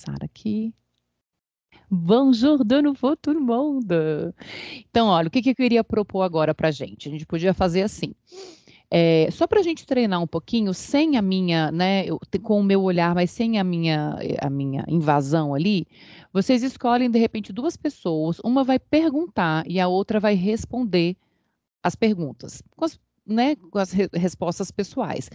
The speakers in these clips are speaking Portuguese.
passar aqui. Bonjour de nouveau tout le monde. Então, olha, o que eu queria propor agora pra gente? A gente podia fazer assim. Só para a gente treinar um pouquinho, sem a minha, né, com o meu olhar, mas sem a minha invasão ali, vocês escolhem, de repente, duas pessoas, uma vai perguntar e a outra vai responder as perguntas, com as respostas pessoais.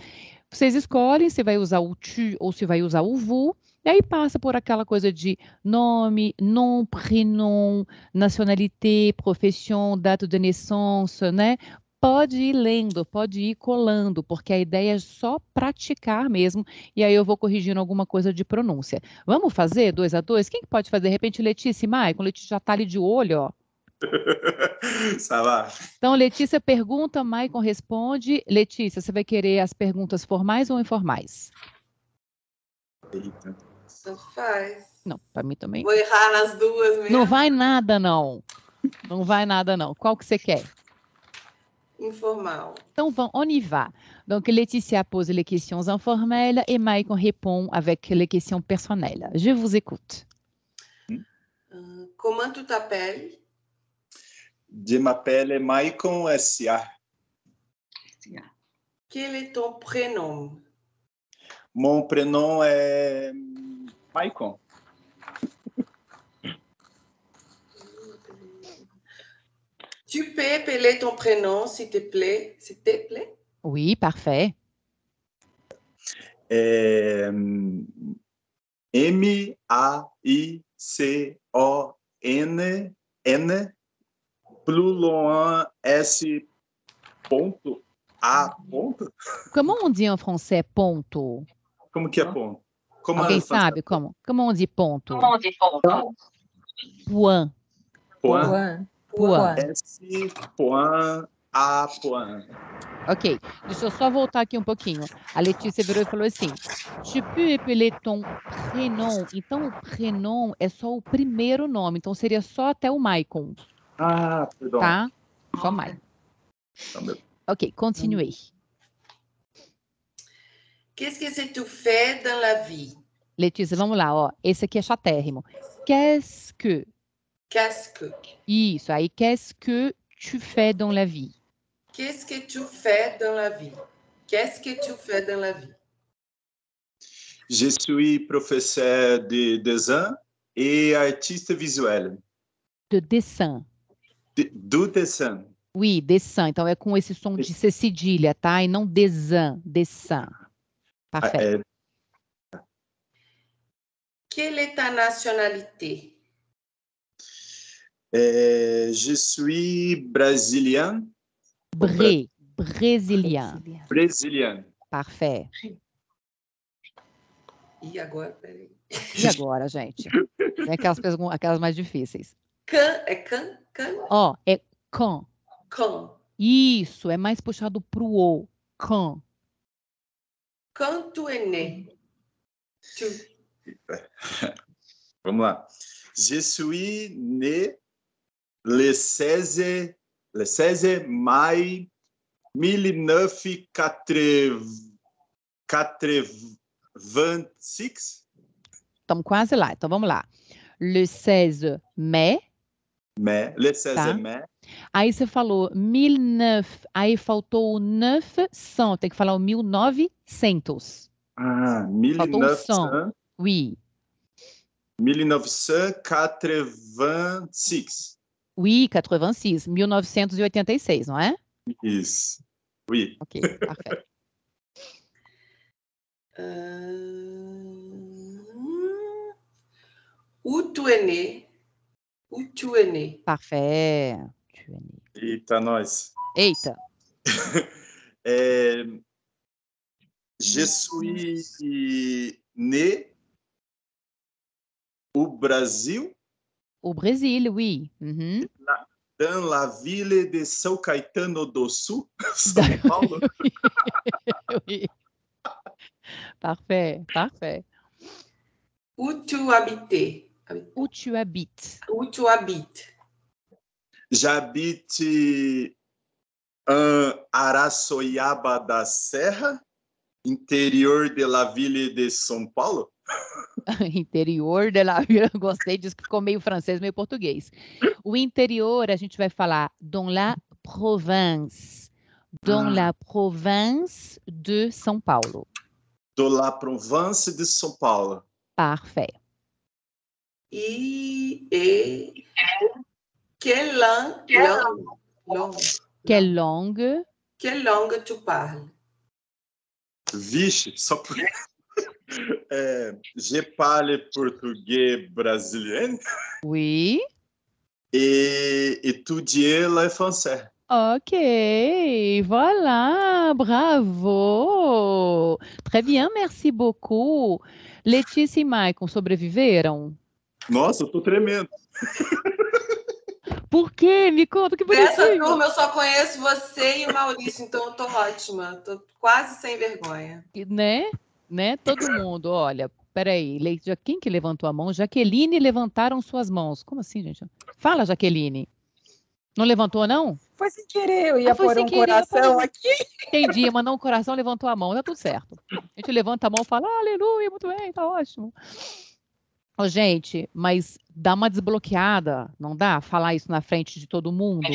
Vocês escolhem se vai usar o tu ou se vai usar o vous, e aí passa por aquela coisa de nome, nom, prénom, nationalité, profession, date de naissance, né? Pode ir lendo, pode ir colando, porque a ideia é só praticar mesmo, e aí eu vou corrigindo alguma coisa de pronúncia. Vamos fazer 2 a 2? Quem que pode fazer? De repente, Letícia e Maicon? Letícia já tá ali de olho, ó. Ça va. Então, Letícia pergunta, Maicon responde. Letícia, você vai querer as perguntas formais ou informais? Eita. Tanto faz. Não, para mim também. Vou errar nas duas mesmo. Não vai nada, não. Não vai nada, não. Qual que você quer? Informal. Então, on y va. Donc, Laetitia pose les questions informelles et Maicon répond avec les questions personnelles. Je vous écoute. Comment tu t'appelles? Je m'appelle Maicon S.A. Quel est ton prénom? Mon prénom est Maicon. Tu peux appeler ton prénom, s'il te plaît? S'il te plaît? Oui, parfait. M-A-I-C-O-N-N plus loin S.A. Comment on dit en français ponto? Como que é ponto? Como Alguém eu faço? sabe como? Comment on dit ponto? Comment on dit ponto? Point. Point. Point. S.A. Ok, deixa eu só voltar aqui um pouquinho. A Letícia virou e falou assim, tu peux appeler ton prénom. Então, o prénom é só o primeiro nome, então seria só até o Maicon, Ah, perdão. tá? Só Maicon. Ok, continuez. Qu'est-ce que tu fais dans la vie? Letícia, vamos lá, ó. Esse aqui é chatérrimo. Qu'est-ce que? Qu'est-ce que? Isso, aí, qu'est-ce que tu fais dans la vie? Qu'est-ce que tu fais dans la vie? Qu'est-ce que tu fais dans la vie? Je suis professeur de dessin et artiste visuel. De dessin. Do dessin. Oui, dessin. Então, é com esse som de C cedilha, tá? E não dessin, dessin. Parfait. Quelle est ta nationalité? Je suis brésilien. Brésilien. Brésilien. Parfait. E agora, peraí. E agora, gente? Vem aquelas mais difíceis. Can, é can? Can? Ó, é quand. Can. Isso, é mais puxado pro o. Quand. Quand tu es né? Vamos lá. Je suis né le 16 mai 1986. Estamos quase lá, então vamos lá. Le 16 mai. Le 16 tá? mai. Aí você falou 1900, aí faltou o 900, tem que falar o 1900. Ah, Faltou o som. Oui. 1986. Oui, 86, 1986, não é? Isso. Oui. Ok, parfait. Où tu es né? Où tu es né? Parfait. Eita, nós. Eita. Je suis né au Brasil. O Brasil, oui. Uhum. Dans la ville de São Caetano do Sul, São Paulo. Oui. Parfait, parfait. Où tu habites? Où tu habites? Où tu habites? J'habite em Araçoiaba da Serra, interior de la ville de São Paulo. Interior de la ville, gostei disso, que ficou meio francês, meio português. O interior, a gente vai falar dans la province. Dans la province de São Paulo. De la Provence de São Paulo. Parfait. Quelle langue tu parles? Vixe, só por... je parle português brasileiro. Oui. Et étudier le français. Ok, voilà, bravo. Très bien, merci beaucoup. Letícia e Maicon sobreviveram? Nossa, eu tô tremendo. Por quê? Me conta, que bonitinho. Dessa turma eu só conheço você e o Maurício, então eu tô ótima. Tô quase sem vergonha. Né? Todo mundo, olha, peraí, quem que levantou a mão? Jaqueline, levantaram suas mãos. Como assim, gente? Fala, Jaqueline. Não levantou, não? Foi sem querer, eu ia pôr um coração aqui. Entendi, mandou um coração, levantou a mão, tá tudo certo. A gente levanta a mão e fala, aleluia, muito bem, tá ótimo. Ô, gente, mas dá uma desbloqueada, não dá? Falar isso na frente de todo mundo?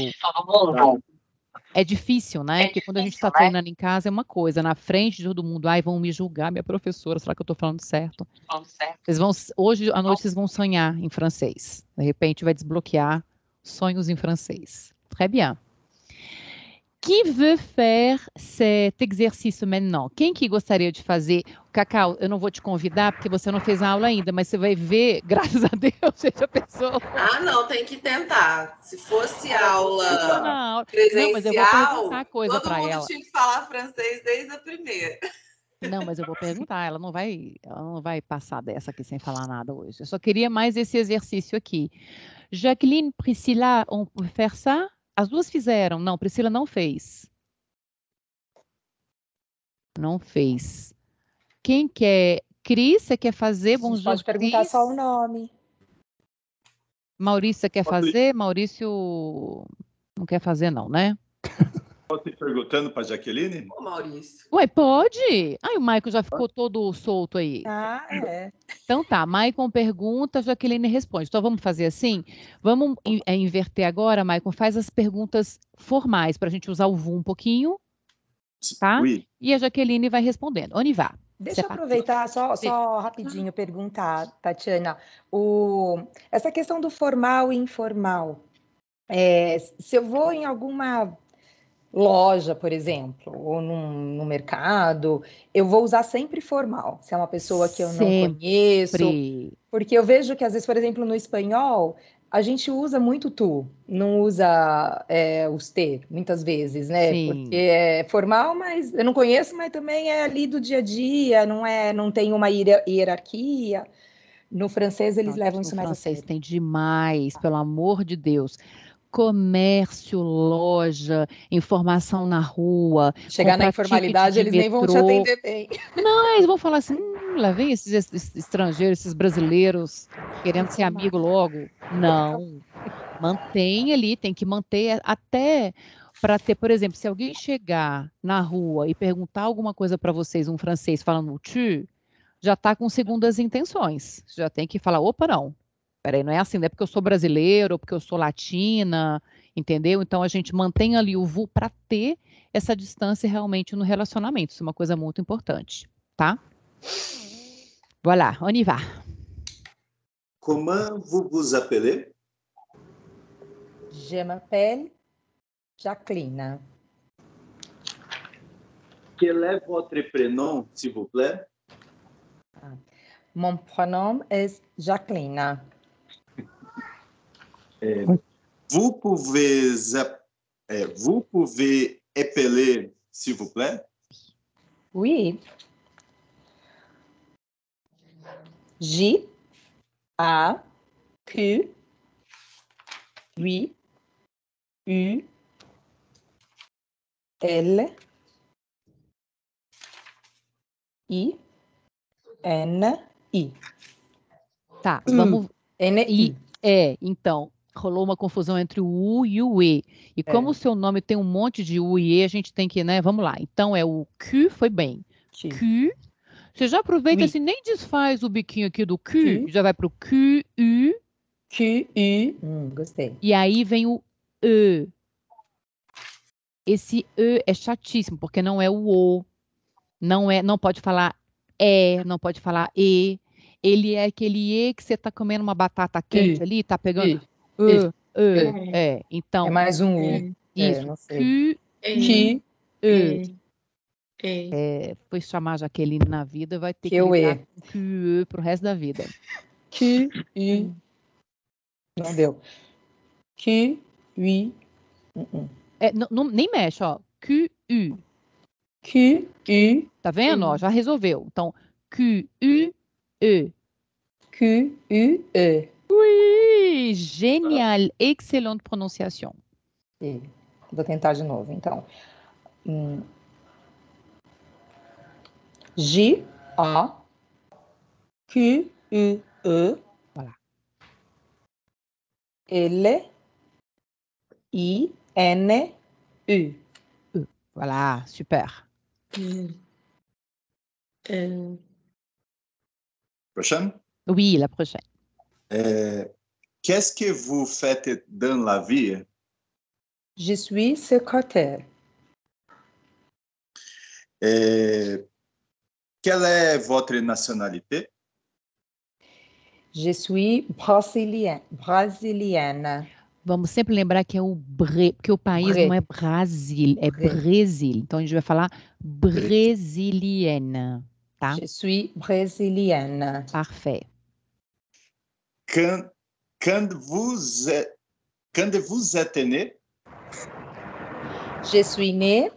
É difícil, né? Porque quando a gente está treinando em casa é uma coisa, na frente de todo mundo, ai, vão me julgar, minha professora, será que eu tô falando certo? Hoje à noite vocês vão sonhar em francês. De repente vai desbloquear sonhos em francês. Très bien. Qui veut faire cet exercício maintenant? Quem que gostaria de fazer? Cacau, eu não vou te convidar porque você não fez a aula ainda, mas você vai ver, graças a Deus, gente, a pessoa. Ah, não, tem que tentar. Se fosse aula presencial, não, mas eu vou perguntar coisa todo mundo ela. tinha que falar francês desde a primeira. Não, mas eu vou perguntar, ela não vai passar dessa aqui sem falar nada hoje. Eu só queria mais esse exercício aqui. Jacqueline, Priscila, on peut faire ça? As duas fizeram. Não, Priscila não fez. Não fez. Quem quer? Cris, você quer fazer? Bonjour, pode perguntar só o nome. Maurício, você quer fazer? Maurício não quer fazer não, né? Posso ir perguntando para a Jaqueline? Ô, Maurício. Ué, pode? Ai, o Maicon já ficou todo solto aí. Ah, é. Então tá, Maicon pergunta, Jaqueline responde. Então vamos fazer assim? Vamos inverter agora, Maicon, faz as perguntas formais para a gente usar o VU um pouquinho, tá? Oui. E a Jaqueline vai respondendo. On y va. Deixa eu aproveitar só rapidinho perguntar, Tatiana, essa questão do formal e informal, se eu vou em alguma loja, por exemplo, ou no mercado, eu vou usar sempre formal, se é uma pessoa que eu não conheço, porque eu vejo que às vezes, por exemplo, no espanhol, a gente usa muito tu, não usa os te, muitas vezes, né? Sim. Porque é formal, mas eu não conheço, mas também é ali do dia a dia, não tem uma hierarquia. No francês, eles levam isso mais a sério. No francês tem demais, pelo amor de Deus. Comércio, loja, informação na rua. Chegar na informalidade, eles nem vão te atender bem. Não, eles vão falar assim, lá vem esses estrangeiros, esses brasileiros, querendo ser amigo logo. Não, mantém ali, tem que manter até para ter, por exemplo, se alguém chegar na rua e perguntar alguma coisa para vocês, um francês falando tu, já está com segundas intenções. Já tem que falar, opa, não. Peraí, não é assim, não é porque eu sou brasileiro, ou porque eu sou latina, entendeu? Então a gente mantém ali o VU para ter essa distância realmente no relacionamento. Isso é uma coisa muito importante, tá? Voilà, on y va. Comment vous vous appelez? Je m'appelle Jacqueline. Quel est votre prénom, s'il vous plaît? Mon prénom est Jacqueline. Vous pouvez appeler, s'il vous plaît? Oui. J A Q oui U L I N I. Tá, vamos. N-I. Então, rolou uma confusão entre o U e o E. E como o seu nome tem um monte de U e E, a gente tem que, né? Vamos lá. Então, é o Q, foi bem. Q, Você já aproveita Oui. assim, nem desfaz o biquinho aqui do Q, já vai pro Q, U, Q, U. Gostei. e aí vem o E. Esse E é chatíssimo, porque não é o O, não pode falar não pode falar E. Ele é aquele E que você tá comendo uma batata quente ali, tá pegando então, É mais um U. isso, não sei. Q, Q, foi chamar Jaqueline na vida, vai ter que Q, lidar E. com Q pro resto da vida. Q, U. Não deu. Q, U. Nem mexe, ó. Q, U. Q, U. Tá vendo? Ó, já resolveu. Então, Q, U, E. Q, U, E. Oui, génial, excellente prononciation. E. Vou tentar de novo, então. J, A, Q, U, E. Voilà. L, I, N, U. Voilà, super. Prochaine. Oui, la prochaine. Qu'est-ce que vous faites dans la vie? Je suis secrétaire. Quelle est votre nationalité? Je suis brasilienne. Vamos sempre lembrar que é o porque o país não é Brasil, é Brasil. Então a gente vai falar brésilienne, tá? Je suis brésilienne. Parfait. Quand vous êtes né? Je suis née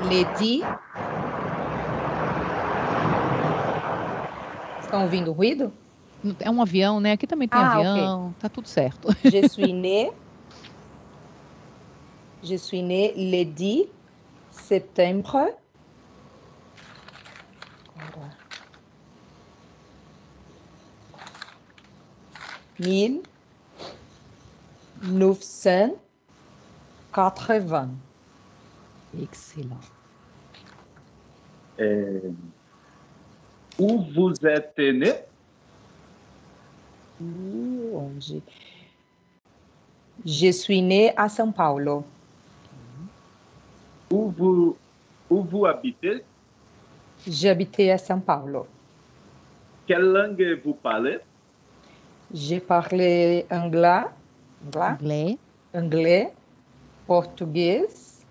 le 10. Estão ouvindo o ruído? É um avião, né? Aqui também tem avião, okay. Tá tudo certo. Je suis née le 10 septembre. 1980. Excellent. Où vous êtes né? Onde? Je suis née à São Paulo. Où vous habitez? J'habitais à São Paulo. Quelle langue vous parlez? Je parlais anglais, português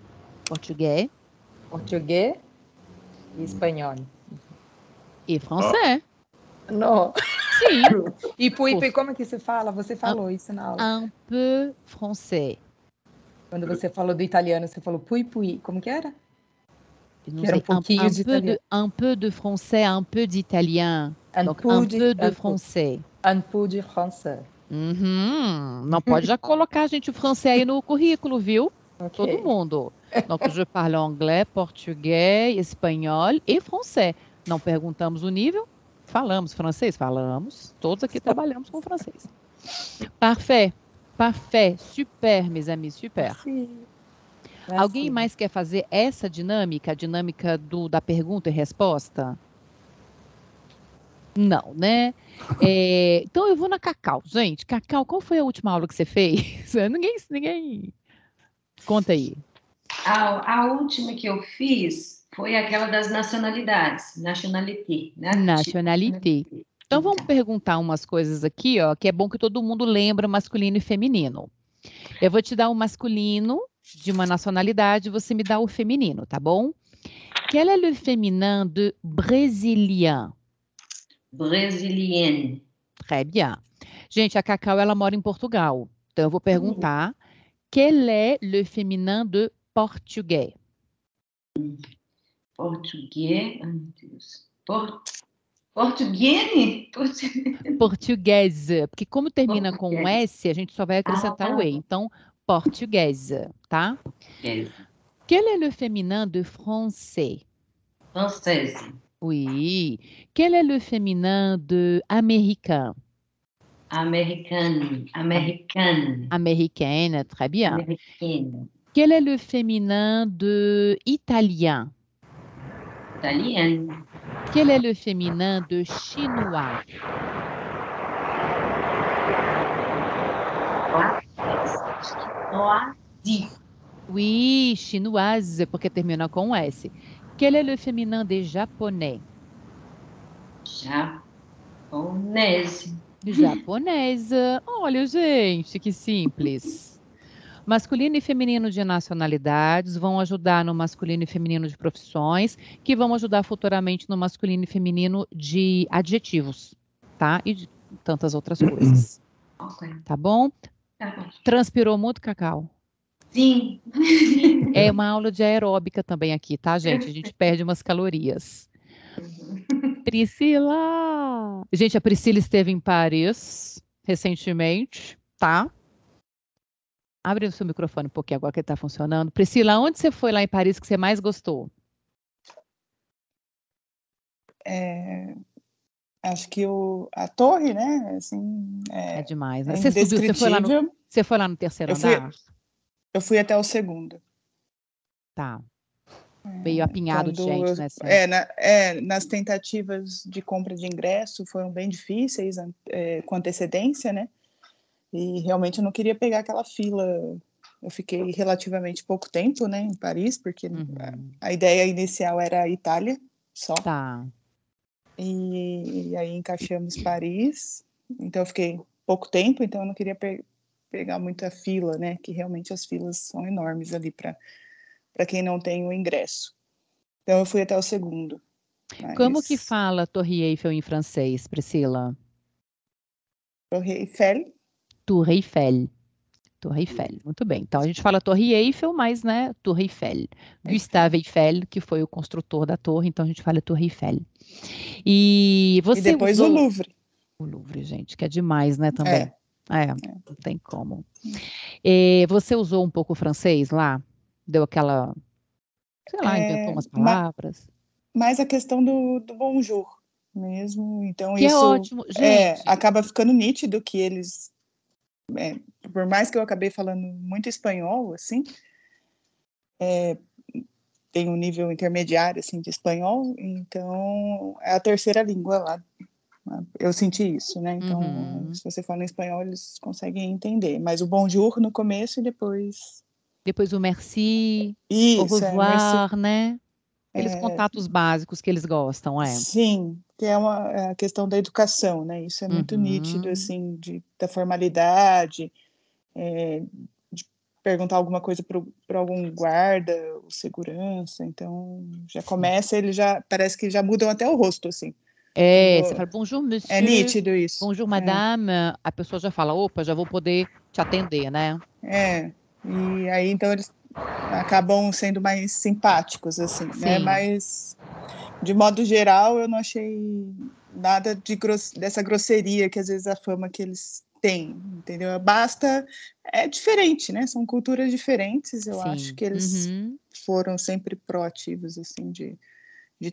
e espanhol. E francês. Não. Sim. E puis, como é que se fala? Você falou isso na aula. Un peu français. Quando você falou do italiano, você falou puis. Como que era? Que era um pouquinho de italiano. Un peu de français, un peu d'italien. Donc, un peu de français. Un peu de français. Não pode já colocar, gente, o francês aí no currículo, viu? Okay. Todo mundo. Donc, je parle anglais, português, espanhol e francês. Não perguntamos o nível? Falamos francês? Falamos. Todos aqui trabalhamos com francês. Parfait. Parfait. Super, mes amis, super. Alguém mais quer fazer essa dinâmica? A dinâmica da pergunta e resposta? Não, né? Então eu vou na Cacau. Gente, Cacau, qual foi a última aula que você fez? Ninguém... Conta aí. A última que eu fiz foi aquela das nacionalidades. Nationalité, né? Nationalité. Então vamos perguntar umas coisas aqui, ó, que é bom que todo mundo lembra masculino e feminino. Eu vou te dar o masculino de uma nacionalidade, você me dá o feminino, tá bom? Quel est le féminin de brésilien? Brésilienne. Très bien. Gente, a Cacau, ela mora em Portugal. Então, eu vou perguntar, quel est le féminin de portugais? Português, ai meu Deus. Português? Portuguesa, porque como termina com um S, a gente só vai acrescentar o E. Então, portuguesa, tá? Quel est le féminin de français? Française. Oui. Quel est le féminin de américain? Americane. Américaine, très bien. Américaine. Quel est le féminin de italien? Italienne. Quel est le féminin de chinois? Oui, chinoise, porque termina com S. Quel est le féminin de japonais? Japonês. Japonesa. Olha, gente, que simples. Masculino e feminino de nacionalidades vão ajudar no masculino e feminino de profissões, que vão ajudar futuramente no masculino e feminino de adjetivos, tá? E de tantas outras coisas. Ok. Tá bom? Tá bom. Transpirou muito, Cacau? Sim. É uma aula de aeróbica também aqui, tá, gente? A gente perde umas calorias. Priscila! Gente, a Priscila esteve em Paris recentemente, tá? Abre o seu microfone um pouquinho agora que ele tá funcionando. Priscila, onde você foi lá em Paris que você mais gostou? Acho que a torre, né? Assim, É demais, né? é Você subiu, indescritível. você foi lá no terceiro andar? Eu fui até o segundo. Tá. Meio apinhado de gente, né? Nas tentativas de compra de ingresso foram bem difíceis, com antecedência, né? E realmente eu não queria pegar aquela fila. Eu fiquei relativamente pouco tempo, né, em Paris, porque a ideia inicial era a Itália só. Tá. E aí encaixamos Paris. Então eu fiquei pouco tempo, então eu não queria pegar muita fila, né? Que realmente as filas são enormes ali para quem não tem o ingresso. Então eu fui até o segundo. Como que fala Torre Eiffel em francês, Priscila? Torre Eiffel. Torre Eiffel. Torre Eiffel, muito bem. Então a gente fala Torre Eiffel, mas, né, Torre Eiffel. Gustave Eiffel, que foi o construtor da torre, então a gente fala Torre Eiffel. E você depois usou... o Louvre. O Louvre, gente, que é demais, né, também. Não tem como. Você usou um pouco o francês lá? Deu aquela, sei lá, inventou umas palavras? Mais a questão do bonjour mesmo. Então que isso é ótimo, gente. acaba ficando nítido que eles, por mais que eu acabei falando muito espanhol, assim, tem um nível intermediário assim de espanhol, então é a terceira língua lá. Eu senti isso, né? Então, se você fala em espanhol, eles conseguem entender. Mas o bonjour no começo e depois... Depois o merci, au Isso, revoir, né? Aqueles contatos básicos que eles gostam, Sim, que é a questão da educação, né? Isso é muito nítido, assim, da formalidade, de perguntar alguma coisa para algum guarda, ou segurança. Então, já começa, ele já parece que já mudam até o rosto, assim. Você fala, bonjour, monsieur. É nítido isso. Bonjour, madame. A pessoa já fala, opa, já vou poder te atender, né? E aí, então, eles acabam sendo mais simpáticos, assim, né? Mas, de modo geral, eu não achei nada dessa grosseria que, às vezes, a fama que eles têm, entendeu? É diferente, né? São culturas diferentes, eu acho que eles foram sempre proativos, assim, de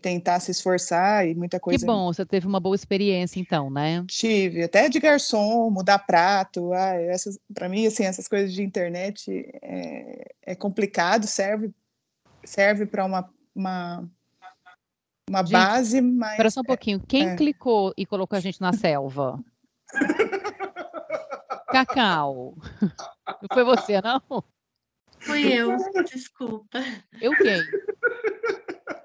tentar se esforçar e muita coisa... Que bom, você teve uma boa experiência, então, né? Tive, até de garçom, mudar prato, para mim, assim, essas coisas de internet é complicado, serve para uma Gente, base, mas... Espera só um pouquinho, quem clicou e colocou a gente na selva? Cacau, não foi você, não? Fui eu, desculpa. Eu quem?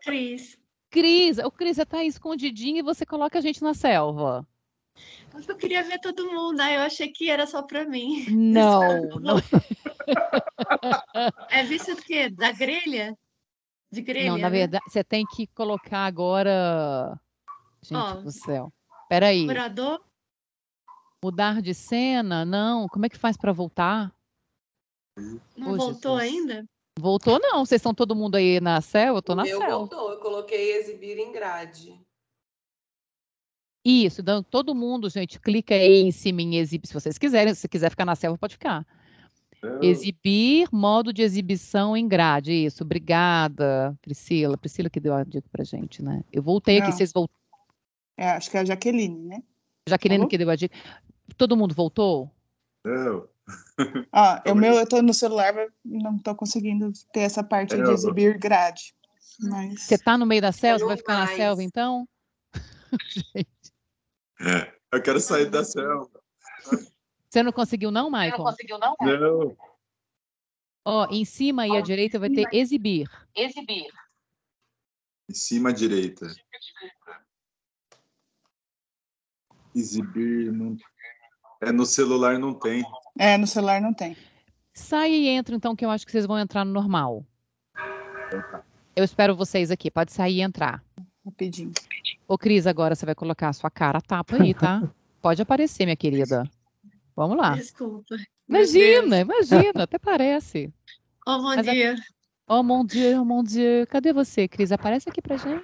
Cris. Cris, o Cris tá aí escondidinho e você coloca a gente na selva. Mas eu queria ver todo mundo, aí eu achei que era só para mim. Não, não. É visto do quê? Da grelha? De grelha, Não, na verdade, você tem que colocar agora... Gente do céu. Espera aí. Curador? Mudar de cena? Não. Como é que faz para voltar? Não voltou ainda? Voltou não. Vocês estão todo mundo aí na selva? Eu tô na selva. Voltou. Eu coloquei exibir em grade. Isso. Então, todo mundo, gente, clica aí em cima em exibir, se vocês quiserem. Se quiser ficar na selva, pode ficar. Exibir, modo de exibição em grade. Isso. Obrigada, Priscila. Priscila que deu a dica pra gente, né? Eu voltei aqui. Vocês voltaram. Acho que é a Jaqueline, né? Jaqueline que deu a dica. Todo mundo voltou? Não. Eu tô no celular, não tô conseguindo ter essa parte de exibir grade. Mas Você tá no meio da selva, você vai Quero ficar na mais. selva, então? Eu quero sair da selva. Você não conseguiu não, Maicon? Não. Ó, em cima aí à direita vai ter exibir. Em cima à direita. Exibir. Não... no celular não tem. no celular não tem. Sai e entra, então, que eu acho que vocês vão entrar no normal. Eu espero vocês aqui. Pode sair e entrar. Rapidinho. Ô, Cris, agora você vai colocar a sua cara a tapa aí, tá? Pode aparecer, minha querida. Vamos lá. Desculpa. Meu Deus. Imagina, até parece. Oh, bom Mas dia. Oh, mon Dieu, oh, mon Dieu. Cadê você, Cris? Aparece aqui pra gente.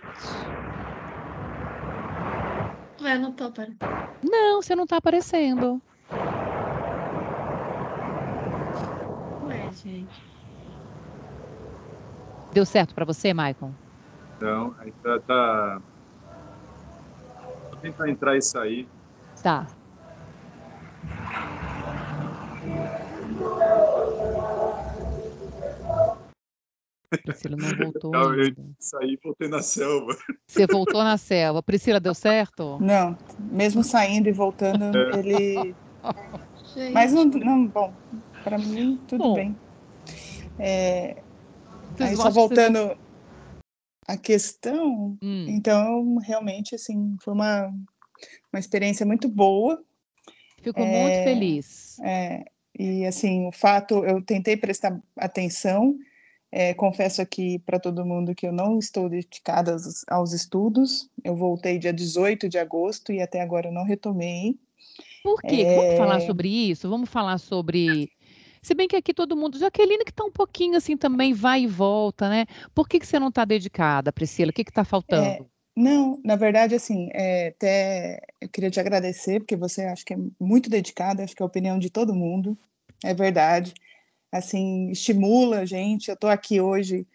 Ué, não tô para. Não, você não tá aparecendo. Ué, gente. Deu certo pra você, Maicon? Não, aí tá. Vou tentar entrar e sair. Tá. Priscila não voltou Eu ainda. saí e voltei na selva. Você voltou na selva. Priscila, deu certo? Não, mesmo saindo e voltando, ele... Gente. Mas não, bom, para mim tudo Bom. bem. Vocês Aí vão- só acho que vocês vão- voltando à questão, então realmente assim foi uma experiência muito boa. Fico muito feliz. E assim, o fato, eu tentei prestar atenção, confesso aqui para todo mundo que eu não estou dedicada aos estudos, eu voltei dia 18 de agosto e até agora eu não retomei. Por quê? Vamos falar sobre isso? Vamos falar sobre... Se bem que aqui todo mundo... Jaqueline que tá um pouquinho assim também, vai e volta, né? Por que você não está dedicada, Priscila? O que tá faltando? Não, na verdade, assim, até eu queria te agradecer, porque você acho que é muito dedicada, acho que é a opinião de todo mundo, é verdade. Assim, estimula a gente. Eu estou aqui hoje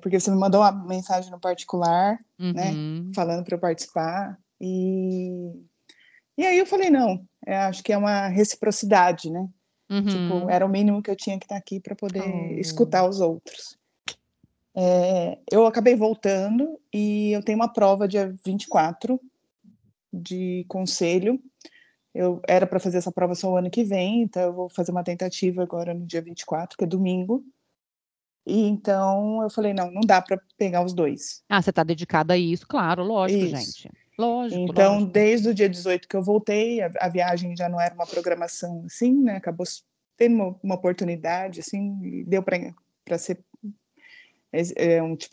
porque você me mandou uma mensagem no particular, né, falando para eu participar. E aí eu falei, não, acho que é uma reciprocidade, né? Tipo, era o mínimo que eu tinha que estar aqui para poder escutar os outros. Eu acabei voltando e eu tenho uma prova dia 24 de conselho. Eu era para fazer essa prova só o ano que vem, então eu vou fazer uma tentativa agora no dia 24, que é domingo. E então eu falei, não dá para pegar os dois. Ah, você está dedicada a isso, claro, lógico, Isso. gente. Lógico, Então, lógico. desde o dia 18 que eu voltei, a viagem já não era uma programação assim, né? Acabou tendo uma oportunidade, assim, e deu para ser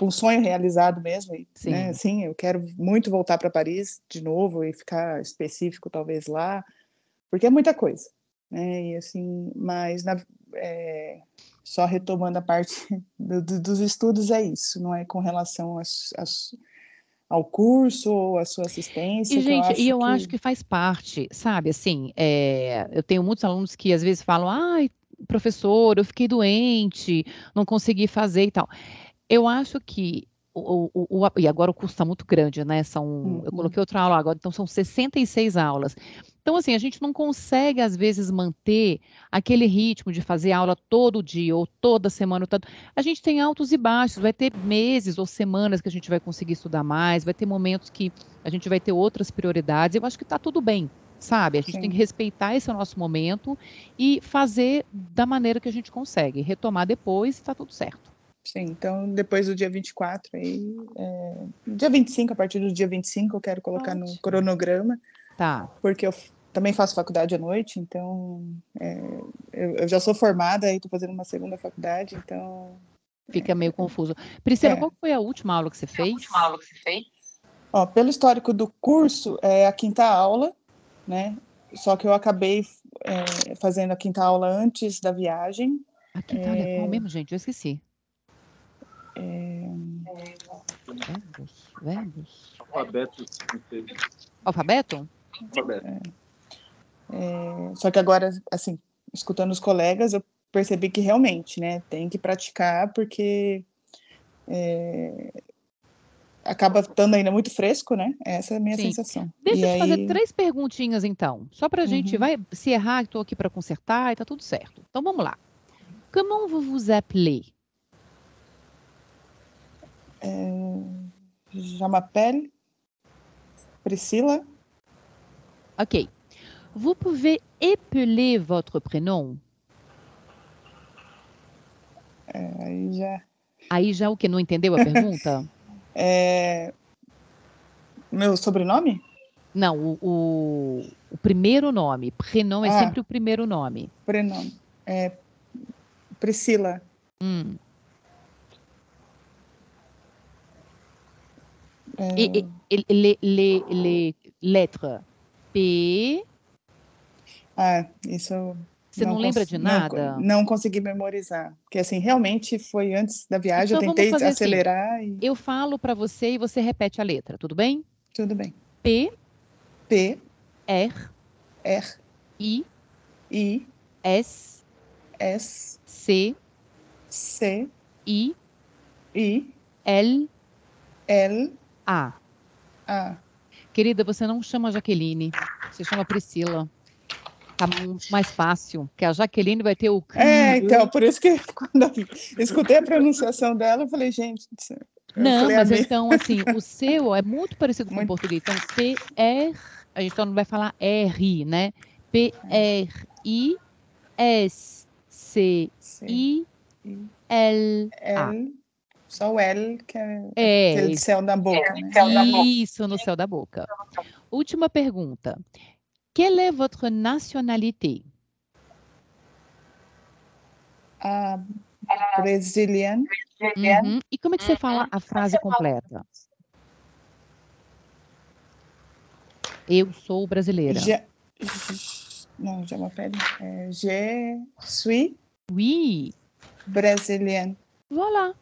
um sonho realizado mesmo, Sim. né? Assim, eu quero muito voltar para Paris de novo e ficar específico talvez lá, porque é muita coisa, né? E assim, mas só retomando a parte dos estudos, é isso, não é com relação ao curso ou à sua assistência. E, gente, eu acho que faz parte, sabe? Assim, eu tenho muitos alunos que às vezes falam, ai, professor, eu fiquei doente, não consegui fazer e tal. Eu acho que e agora o curso está muito grande, né? Eu coloquei outra aula agora, então são 66 aulas. Então, assim, a gente não consegue, às vezes, manter aquele ritmo de fazer aula todo dia ou toda semana. A gente tem altos e baixos, vai ter meses ou semanas que a gente vai conseguir estudar mais, vai ter momentos que a gente vai ter outras prioridades. Eu acho que está tudo bem, sabe? A gente tem que respeitar esse nosso momento e fazer da maneira que a gente consegue. Retomar depois e está tudo certo. Sim, então depois do dia 24, dia 25, a partir do dia 25 eu quero colocar no cronograma, porque eu também faço faculdade à noite, então eu já sou formada e estou fazendo uma segunda faculdade, então... Fica meio confuso. Priscila, qual foi a última aula que você fez? Pelo histórico do curso, é a quinta aula, né? Só que eu acabei fazendo a quinta aula antes da viagem. A quinta aula é qual mesmo, gente? Eu esqueci. Verbos. Alfabeto. Alfabeto? Alfabeto. Só que agora, assim, escutando os colegas, eu percebi que realmente, né, tem que praticar, porque acaba estando ainda muito fresco, né? Essa é a minha sensação. Deixa eu te fazer 3 perguntinhas, então. Só para a gente, se errar, estou aqui para consertar e tá tudo certo. Então, vamos lá. Comment vous vous appelez? Je m'appelle Priscila. Ok. Vous pouvez épeler votre prénom? Aí já o que? Não entendeu a pergunta? Meu sobrenome? Não, o primeiro nome. Prénom é sempre o primeiro nome. Prenome. Priscila. Et les lettres. P. Isso. Você não lembra de nada? Não consegui memorizar. Porque, assim, realmente foi antes da viagem, então, eu tentei vamos fazer acelerar. Assim, eu falo para você e você repete a letra, tudo bem? Tudo bem. P. P. R. R. I. I. S. S. C. C. I. I. L. L. A. A. Querida, você não chama Jaqueline, você chama Priscila. Tá mais fácil, porque a Jaqueline vai ter o... então, por isso que quando eu escutei a pronunciação dela, eu falei, gente... Não, mas então, assim, o seu é muito parecido com o português. Então, P-R... A gente só não vai falar R, né? P-R-I-S-C-I-L-A. Só o L, que é aquele céu da boca, né? Isso, no céu da boca. Última pergunta. Quelle est votre nationalité? Brasiliana. E como é que você fala a frase completa? Eu sou brasileira. Não, já uma pele. Je suis brasilienne. Voilà.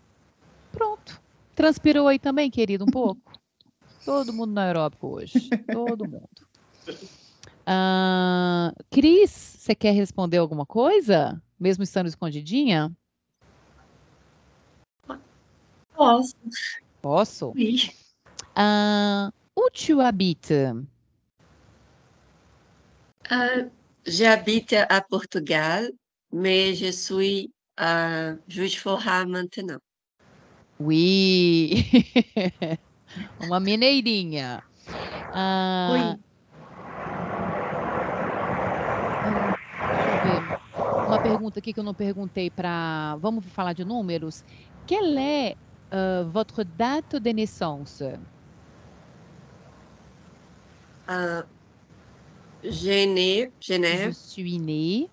Pronto. Transpirou aí também, querido, um pouco? Todo mundo na Europa hoje. Todo mundo. Cris, você quer responder alguma coisa? Mesmo estando escondidinha? Posso. Posso? Oui. Où tu habites? J'habite à Portugal, mais je suis à Juiz de Fora maintenant. Oui. Uma mineirinha. Oui. Deixa eu ver. Uma pergunta aqui que eu não perguntei para... Vamos falar de números? Quelle est votre date de naissance? Je suis née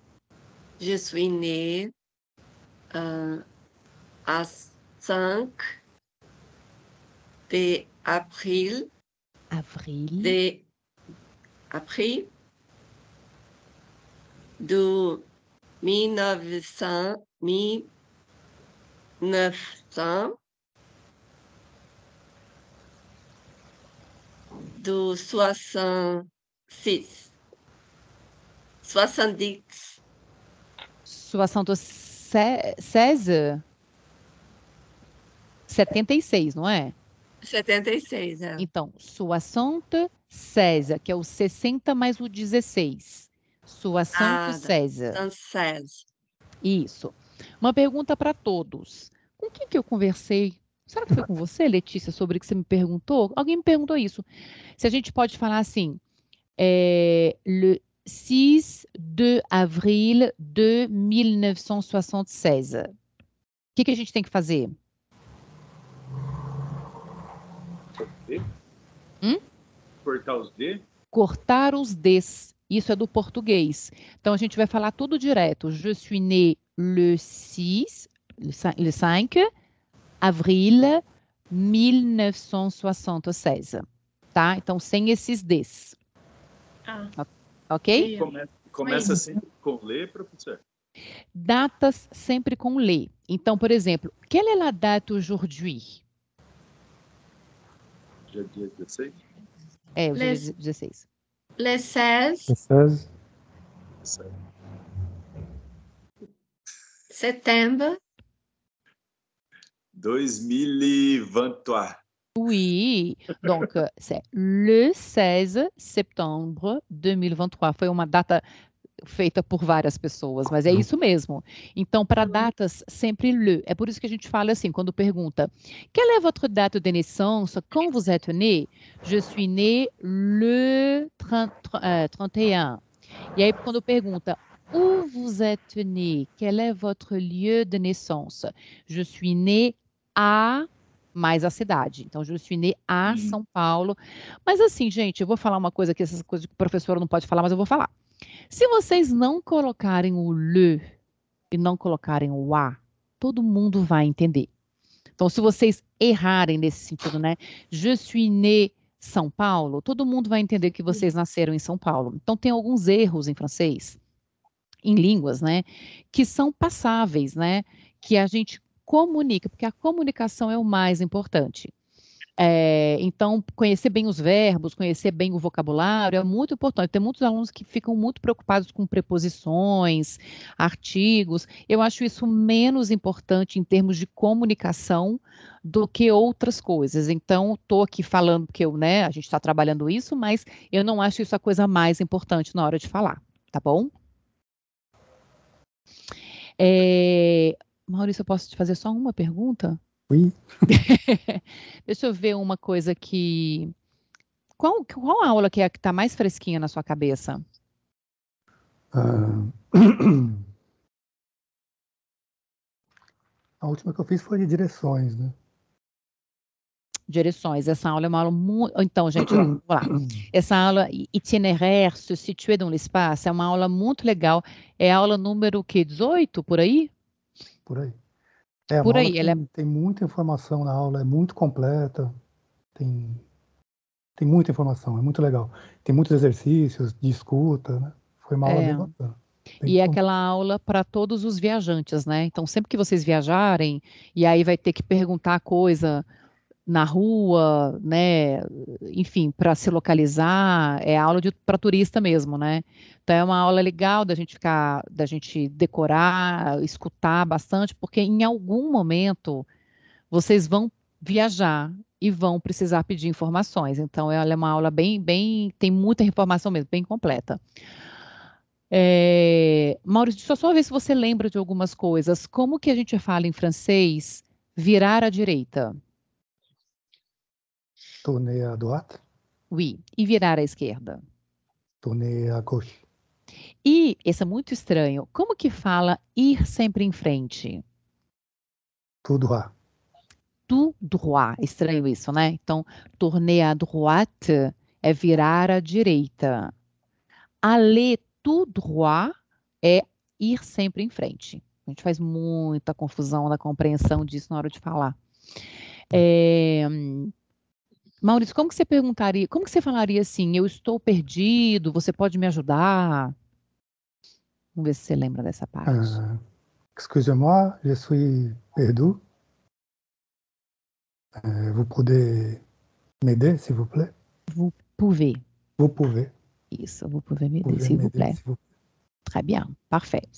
à 5 d'avril. De 1900 de 66. 70. 76? 76, não é? 76, é. Então, 76, que é o 60 mais o 16. 76. Isso. Uma pergunta para todos. Com quem que eu conversei? Será que foi com você, Letícia, sobre o que você me perguntou? Alguém me perguntou isso. Se a gente pode falar assim, le 6 de avril de 1976. O que a gente tem que fazer? Cortar os D? Cortar os Ds. Isso é do português. Então, a gente vai falar tudo direto. Je suis né le 6, le 5 avril 1976. Tá? Então, sem esses Ds. Ok? Começa sempre com le, professor? Datas sempre com le. Então, por exemplo, quelle est la date aujourd'hui? Dia 16? Hoje é dia 16. Le 16. Setembro. 2023. Oui, donc c'est le 16 septembre 2023. Foi uma data feita por várias pessoas, mas é isso mesmo. Então, para datas, sempre le. É por isso que a gente fala assim, quando pergunta quelle est votre date de naissance, quand vous êtes né? Je suis né le 31. E aí, quando pergunta où vous êtes né? Quel est votre lieu de naissance? Je suis né à mais a cidade. Então, je suis né à São Paulo. Mas assim, gente, eu vou falar uma coisa que essas coisas que o professor não pode falar, mas eu vou falar. Se vocês não colocarem o le e não colocarem o a, todo mundo vai entender. Então, se vocês errarem nesse sentido, né? Je suis né São Paulo, todo mundo vai entender que vocês nasceram em São Paulo. Então, tem alguns erros em francês, em línguas, né? Que são passáveis, né? Que a gente comunica, porque a comunicação é o mais importante. Então, conhecer bem os verbos, conhecer bem o vocabulário é muito importante. Tem muitos alunos que ficam muito preocupados com preposições, artigos. Eu acho isso menos importante em termos de comunicação do que outras coisas. Então, estou aqui falando que a gente está trabalhando isso, mas eu não acho isso a coisa mais importante na hora de falar, tá bom? Maurício, eu posso te fazer só uma pergunta? Oui. Deixa eu ver uma coisa que... Qual aula que está mais fresquinha na sua cabeça? A última que eu fiz foi de direções, né? Direções. Essa aula é uma aula muito... Então, gente, vamos lá. Essa aula, itinéraire, se situer dans l'espace, é uma aula muito legal. É a aula número, 18, por aí? Por aí. É uma aula que tem muita informação na aula, é muito completa, tem muita informação, é muito legal. Tem muitos exercícios de escuta, né? Foi uma aula bem bacana. E é aquela aula para todos os viajantes, né? Então, sempre que vocês viajarem, e aí vai ter que perguntar coisa na rua, né? Enfim, para se localizar, é aula para turista mesmo, né? Então é uma aula legal da gente decorar, escutar bastante, porque em algum momento vocês vão viajar e vão precisar pedir informações. Então ela é uma aula tem muita informação mesmo, bem completa. Maurício, deixa eu só ver se você lembra de algumas coisas. Como que a gente fala em francês virar à direita? Tourner à droite. Oui. E virar à esquerda? Tourner à gauche. E, esse é muito estranho, como que fala ir sempre em frente? Tout droit. Tout droit. Estranho isso, né? Então, tourner à droite é virar à direita. Aller tout droit é ir sempre em frente. A gente faz muita confusão na compreensão disso na hora de falar. Maurício, como que você falaria assim, eu estou perdido, você pode me ajudar? Vamos ver se você lembra dessa parte. Excusez-moi, je suis perdu. Vous pouvez m'aider, s'il vous plaît? Vous pouvez. Vous pouvez. Isso, vous pouvez m'aider, s'il vous plaît. Très bien, parfait.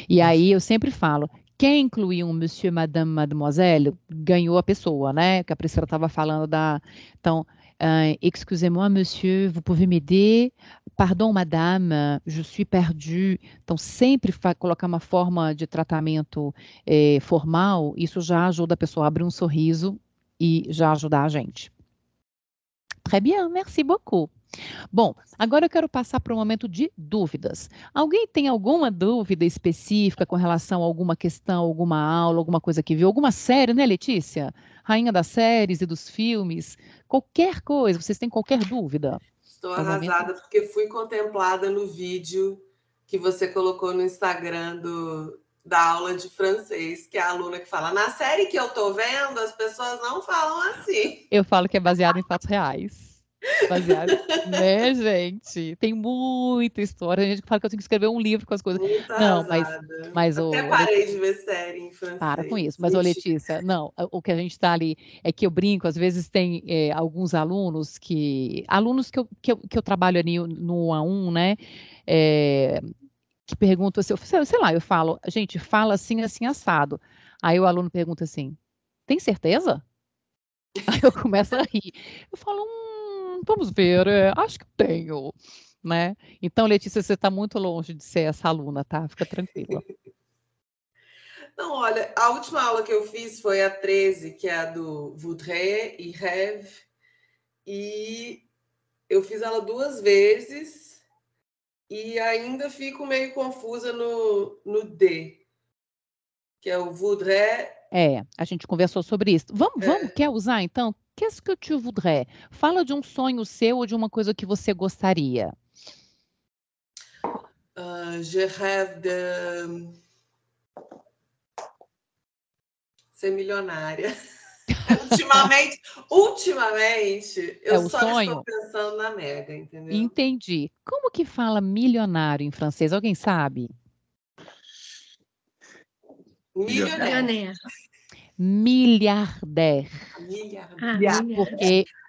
E aí eu sempre falo, quem incluir um monsieur, madame, mademoiselle, ganhou a pessoa, né? Que a Priscila estava falando Então, excusez-moi, monsieur, vous pouvez m'aider? Pardon, madame, je suis perdu. Então, sempre colocar uma forma de tratamento formal, isso já ajuda a pessoa a abrir um sorriso e já ajudar a gente. Très bien, merci beaucoup. Bom, agora eu quero passar para um momento de dúvidas. Alguém tem alguma dúvida específica com relação a alguma questão, alguma aula, alguma coisa que viu? Alguma série, né, Letícia? Rainha das séries e dos filmes. Qualquer coisa, vocês têm qualquer dúvida? Estou arrasada porque fui contemplada no vídeo que você colocou no Instagram da aula de francês, que é a aluna que fala, na série que eu tô vendo, as pessoas não falam assim. Eu falo que é baseado em fatos reais. Baseado, né, gente? Tem muita história. A gente fala que eu tenho que escrever um livro com as coisas. Muito não, arrasada. mas até parei de ver série em francês. Para com isso. Mas, Letícia, não, o que a gente está ali é que eu brinco, às vezes tem alguns alunos que eu trabalho ali no 1 a 1, né? Que perguntam assim, sei lá, eu falo, gente, fala assim, assim, assado. Aí o aluno pergunta assim, tem certeza? Aí eu começo a rir. Eu falo, vamos ver, acho que tenho. né? Então, Letícia, você está muito longe de ser essa aluna, tá? Fica tranquila. Não, olha, a última aula que eu fiz foi a 13, que é a do voudrais e rêve, e eu fiz ela 2 vezes e ainda fico meio confusa no D, que é o voudrais. A gente conversou sobre isso. Vamos, quer usar então? Qu'est-ce que tu voudrais? Fala de um sonho seu ou de uma coisa que você gostaria. Je rêve de ser milionária. Ultimamente, eu só estou pensando na mega, entendeu? Entendi. Como que fala milionário em francês? Alguém sabe? Milionaire. Milliardaire.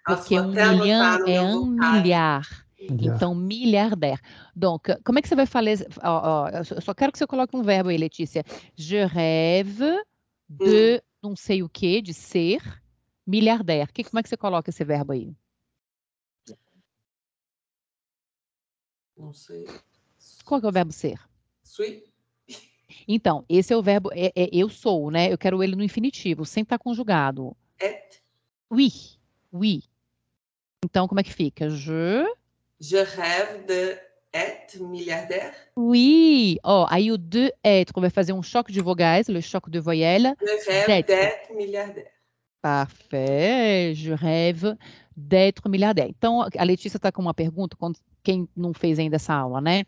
Porque 1 milhão é 1 milhar. Então, milliardaire. Donc, como é que você vai falar? Eu só quero que você coloque um verbo aí, Letícia. Je rêve de não sei o que, de ser milliardaire. Como é que você coloca esse verbo aí? Não sei. Qual que é o verbo ser? Suis. Então, esse é o verbo, eu sou, né? Eu quero ele no infinitivo, sem estar conjugado. Oui, oui. Então, como é que fica? Je rêve de être milliardaire. Oui. Aí o de être, vai fazer um choque de vogais, le choque de voyelles. Je rêve d'être milliardaire. Parfait. Je rêve d'être milliardaire. Então, a Letícia está com uma pergunta, quem não fez ainda essa aula, né?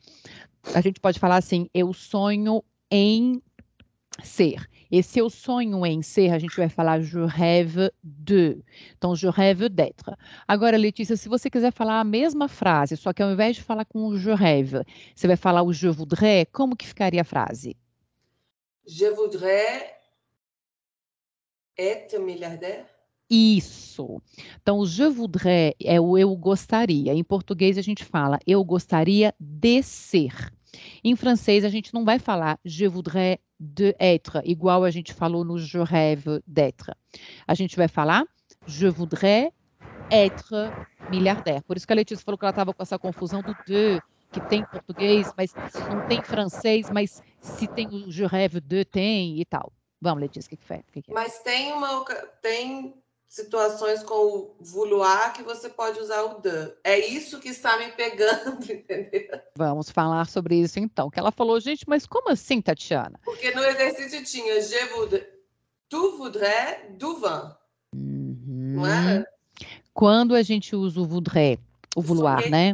A gente pode falar assim, eu sonho em ser. E se eu sonho em ser, a gente vai falar je rêve de. Então, je rêve d'être. Agora, Letícia, se você quiser falar a mesma frase, só que ao invés de falar com o je rêve, você vai falar o je voudrais, como que ficaria a frase? Je voudrais être milliardaire. Isso. Então, o je voudrais é o eu gostaria. Em português, a gente fala eu gostaria de ser. Em francês, a gente não vai falar je voudrais de être, igual a gente falou no je rêve d'être. A gente vai falar je voudrais être milliardaire. Por isso que a Letícia falou que ela estava com essa confusão do de, que tem em português, mas não tem em francês, mas se tem o je rêve de, tem e tal. Vamos, Letícia, o que foi? Mas tem situações com o vouloir que você pode usar o de. É isso que está me pegando, entendeu? Vamos falar sobre isso então. Que ela falou, gente, mas como assim, Tatiana? Porque no exercício tinha tu voudrais du vin. Não era? Quando a gente usa o voudrais, o vouloir, né?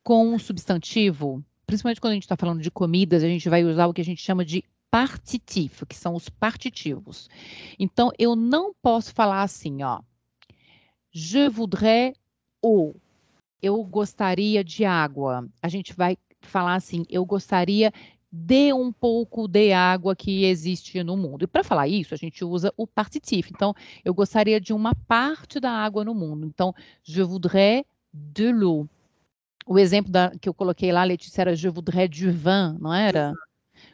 Com um substantivo, principalmente quando a gente está falando de comidas, a gente vai usar o que a gente chama de partitif, que são os partitivos. Então, eu não posso falar assim, ó. Je voudrais eau. Eu gostaria de água. A gente vai falar assim, eu gostaria de um pouco de água que existe no mundo. E para falar isso, a gente usa o partitif. Então, eu gostaria de uma parte da água no mundo. Então, je voudrais de l'eau. O exemplo que eu coloquei lá, Letícia, era je voudrais du vin, não era?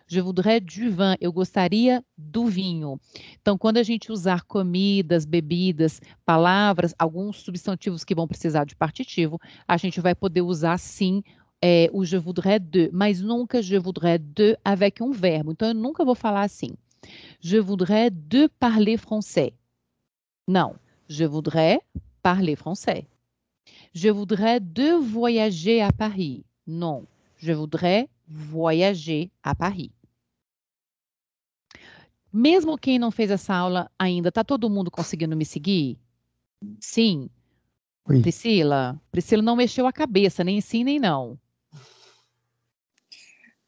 Je voudrais du vin, eu gostaria do vinho. Então, quando a gente usar comidas, bebidas, palavras, alguns substantivos que vão precisar de partitivo, a gente vai poder usar sim o je voudrais de, mas nunca je voudrais de avec um verbo. Então, eu nunca vou falar assim. Je voudrais de parler français. Não, je voudrais parler français. Je voudrais de voyager à Paris. Non, je voudrais voyager à Paris. Mesmo quem não fez essa aula ainda, tá todo mundo conseguindo me seguir? Sim. Oui. Priscila não mexeu a cabeça, nem sim, nem não.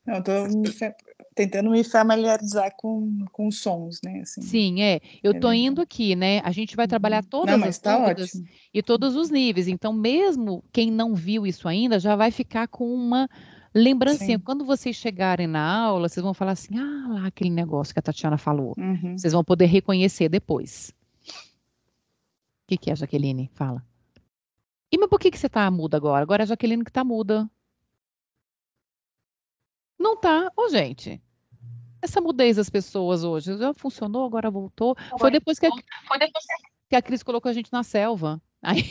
Eu estou tentando me familiarizar com sons, né? Assim. Sim, eu estou indo aqui, né? A gente vai trabalhar todas as dúvidas ótimo. E todos os níveis. Então, mesmo quem não viu isso ainda, já vai ficar com uma lembrancinha. Sim. Quando vocês chegarem na aula, vocês vão falar assim, lá aquele negócio que a Tatiana falou. Uhum. Vocês vão poder reconhecer depois. O que é, Jaqueline? Fala. Mas por que você está muda agora? Agora é a Jaqueline que está muda. Não tá. Gente, essa mudez das pessoas hoje já funcionou, agora voltou. Foi depois que a Cris colocou a gente na selva. Ai,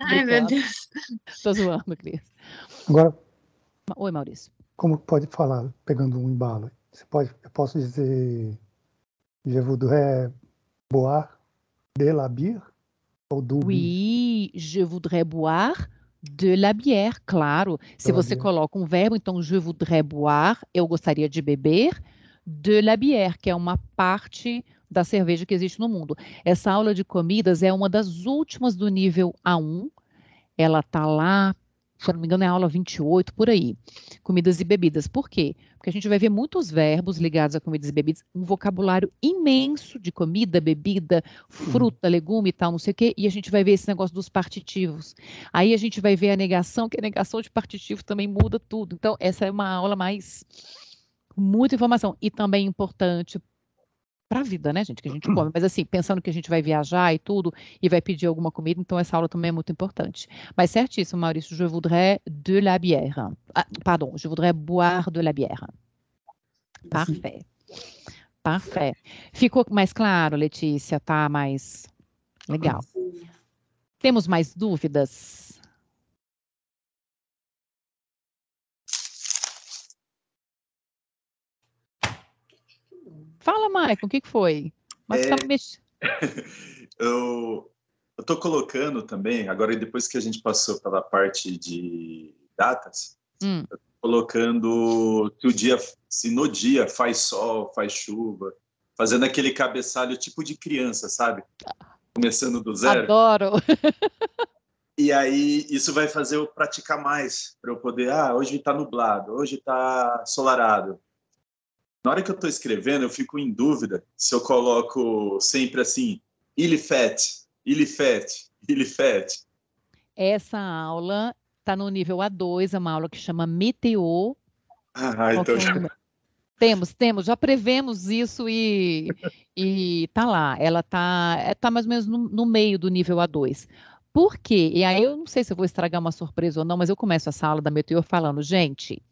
Ai, meu Deus. tô zoando, Cris. Agora, Oi, Maurício. como pode falar, pegando um embalo? Eu posso dizer Je voudrais boire de la bière ou du bière? Oui, je voudrais boire de la bière, claro. Se você coloca um verbo, então je voudrais boire, eu gostaria de beber de la bière, que é uma parte da cerveja que existe no mundo. Essa aula de comidas é uma das últimas do nível A1. Ela tá lá, se eu não me engano, é a aula 28, por aí. Comidas e bebidas. Por quê? Porque a gente vai ver muitos verbos ligados a comidas e bebidas, um vocabulário imenso de comida, bebida, fruta, legume e tal, não sei o quê, e a gente vai ver esse negócio dos partitivos. Aí a gente vai ver a negação, que a negação de partitivo também muda tudo. Então, essa é uma aula mais... muita informação. E também importante para a vida, né, gente, que a gente come. Mas assim, pensando que a gente vai viajar e tudo, e vai pedir alguma comida, então essa aula também é muito importante. Mas certíssimo, Maurício, je voudrais de la bière. Ah, pardon, je voudrais boire de la bière. Parfait. Parfait. Ficou mais claro, Letícia? Tá mais legal. Temos mais dúvidas? Fala, Maicon, o que foi? Mas tá eu estou colocando também, agora depois que a gente passou pela parte de datas, eu tô colocando se no dia faz sol, faz chuva, fazendo aquele cabeçalho tipo de criança, sabe? Começando do zero. Adoro! E aí isso vai fazer eu praticar mais, para eu poder, hoje está nublado, hoje está ensolarado. Na hora que eu estou escrevendo, eu fico em dúvida se eu coloco sempre assim, il fait. Essa aula está no nível A2, é uma aula que chama Meteo. Então Temos, já prevemos isso e tá lá. Ela tá mais ou menos no meio do nível A2. Por quê? E aí eu não sei se eu vou estragar uma surpresa ou não, mas eu começo essa aula da Meteo falando, gente,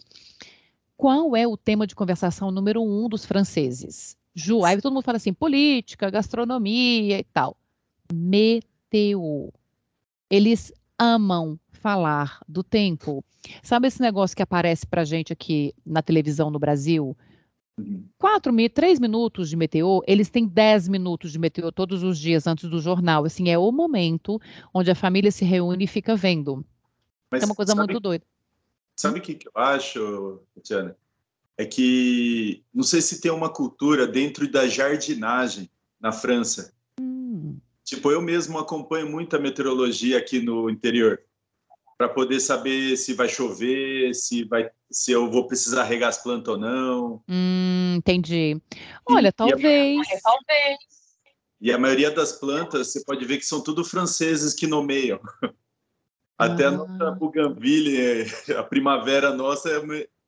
qual é o tema de conversação número 1 dos franceses? Ju, aí todo mundo fala assim, política, gastronomia e tal. Meteo. Eles amam falar do tempo. Sabe esse negócio que aparece pra gente aqui na televisão no Brasil? 3 minutos de meteor, eles têm 10 minutos de meteor todos os dias antes do jornal. Assim, é o momento onde a família se reúne e fica vendo. Mas é uma coisa muito doida. Sabe o que eu acho, Tatiana? É que não sei se tem uma cultura dentro da jardinagem na França. Tipo, eu mesmo acompanho muito a meteorologia aqui no interior para poder saber se vai chover, se eu vou precisar regar as plantas ou não. Entendi. Olha, talvez. E a maioria das plantas, você pode ver que são tudo franceses que nomeiam. Até a nossa bougainville, a primavera nossa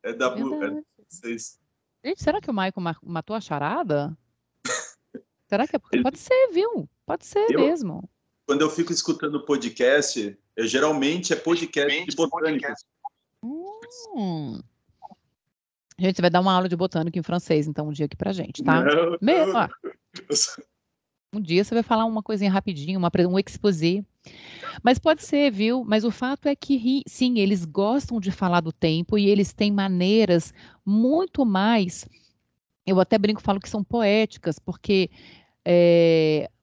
é da francês. Gente, será que o Maicon matou a charada? Será que é porque pode ser, viu? Pode ser mesmo. Quando eu fico escutando podcast, geralmente é podcast de botânica. Gente, você vai dar uma aula de botânica em francês, então, um dia aqui pra gente, tá? Um dia você vai falar uma coisinha rapidinho, um exposé. Mas pode ser, viu? Mas o fato é que, sim, eles gostam de falar do tempo e eles têm maneiras muito mais... Eu até brinco, falo que são poéticas, porque,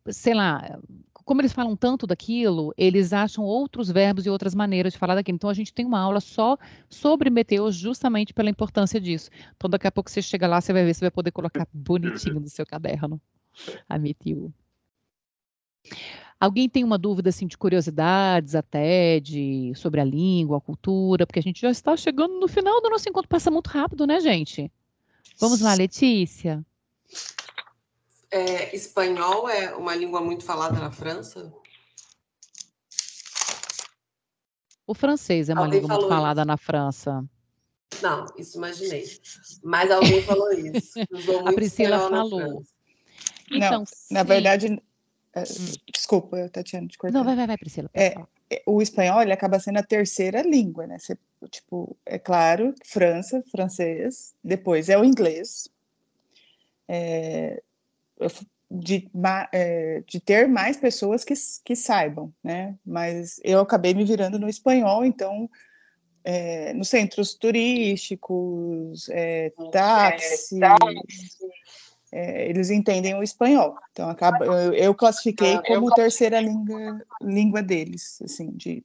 sei lá, como eles falam tanto daquilo, eles acham outros verbos e outras maneiras de falar daquilo. Então, a gente tem uma aula só sobre meteor justamente pela importância disso. Então, daqui a pouco você chega lá, você vai ver, você vai poder colocar bonitinho no seu caderno a meteor. Alguém tem uma dúvida, assim, de curiosidades até, sobre a língua, a cultura? Porque a gente já está chegando no final do nosso encontro. Passa muito rápido, né, gente? Vamos lá, Letícia. Espanhol é uma língua muito falada na França? O francês é uma língua muito falada na França. Não, isso imaginei. Mas alguém falou isso. A Priscila falou. Então, não, na verdade, desculpa, Tatiana, te cortar. Não, vai, Priscila. O espanhol, ele acaba sendo a terceira língua, né? Tipo, é claro, França, francês, depois é o inglês. de ter mais pessoas que saibam, né? Mas eu acabei me virando no espanhol, então nos centros turísticos, táxi, eles entendem o espanhol. Então eu classifiquei como terceira língua deles, assim,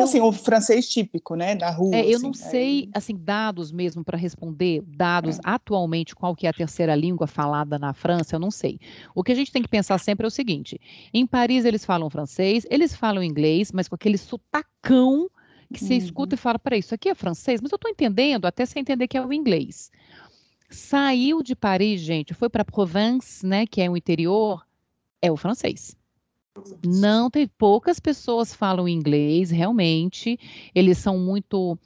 assim, o francês típico, né, da rua. Eu assim, não sei, assim, dados mesmo para responder, dados atualmente, qual que é a terceira língua falada na França, eu não sei. O que a gente tem que pensar sempre é o seguinte, em Paris eles falam francês, eles falam inglês, mas com aquele sotacão que você escuta e fala, peraí, isso aqui é francês? Mas eu estou entendendo, até você entender que é o inglês. Saiu de Paris, gente, foi para Provence, né, que é o interior, é o francês. Não tem, poucas pessoas falam inglês, realmente. Eles são muito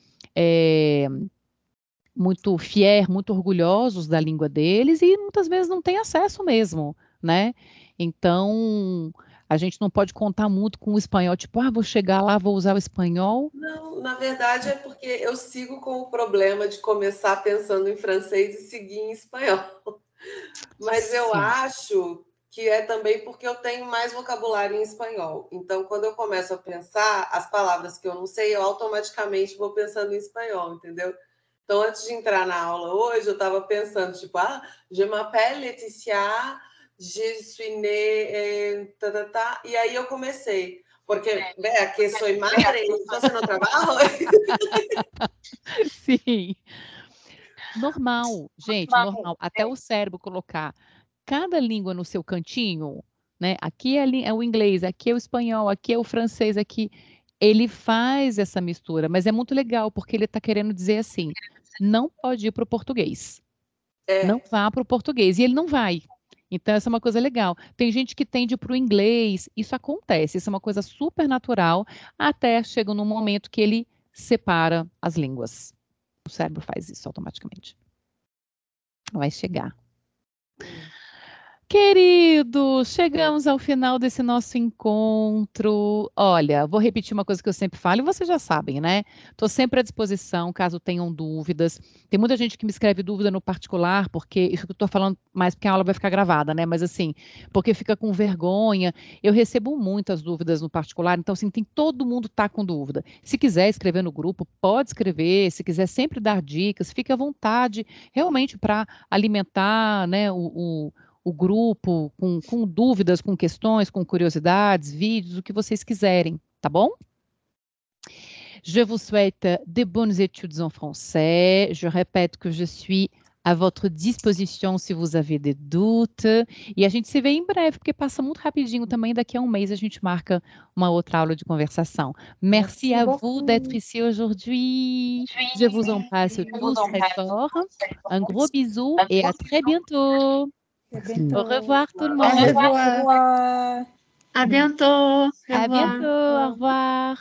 muito fiéis, muito orgulhosos da língua deles e muitas vezes não têm acesso mesmo, né? Então, a gente não pode contar muito com o espanhol, tipo, vou chegar lá, vou usar o espanhol. Não, na verdade é porque eu sigo com o problema de começar pensando em francês e seguir em espanhol. Mas eu acho que é também porque eu tenho mais vocabulário em espanhol. Então, quando eu começo a pensar as palavras que eu não sei, eu automaticamente vou pensando em espanhol, entendeu? Então, antes de entrar na aula hoje, eu estava pensando, tipo, je m'appelle Laetitia, je suis née, e aí eu comecei. Porque, que sou madre, então no trabalho. Sim. Normal, gente, normal. Até o cérebro colocar cada língua no seu cantinho, né? Aqui é o inglês, aqui é o espanhol, aqui é o francês, aqui. Ele faz essa mistura, mas é muito legal, porque ele está querendo dizer assim, não pode ir para o português. Não vá para o português. E ele não vai. Então, essa é uma coisa legal. Tem gente que tende para o inglês, isso acontece, isso é uma coisa super natural, até chega num momento que ele separa as línguas. O cérebro faz isso automaticamente. Vai chegar. Queridos, chegamos ao final desse nosso encontro. Olha, vou repetir uma coisa que eu sempre falo, e vocês já sabem, né? Estou sempre à disposição, caso tenham dúvidas. Tem muita gente que me escreve dúvida no particular, porque isso que eu estou falando mais porque a aula vai ficar gravada, né? Mas assim, porque fica com vergonha. Eu recebo muitas dúvidas no particular, então assim, todo mundo está com dúvida. Se quiser escrever no grupo, pode escrever. Se quiser sempre dar dicas, fique à vontade, realmente para alimentar, né, o grupo com dúvidas, com questões, com curiosidades, vídeos, o que vocês quiserem, tá bom? Je vous souhaite de bonnes études en français. Je répète que je suis à votre disposition se vous avez des doutes. E a gente se vê em breve, porque passa muito rapidinho também. Daqui a um mês a gente marca uma outra aula de conversação. Merci à vous d'être ici aujourd'hui. Je vous embrasse tous très fort. Un gros bisou et à très bientôt. Au revoir tout le monde. Au revoir. À bientôt. À bientôt. Au revoir.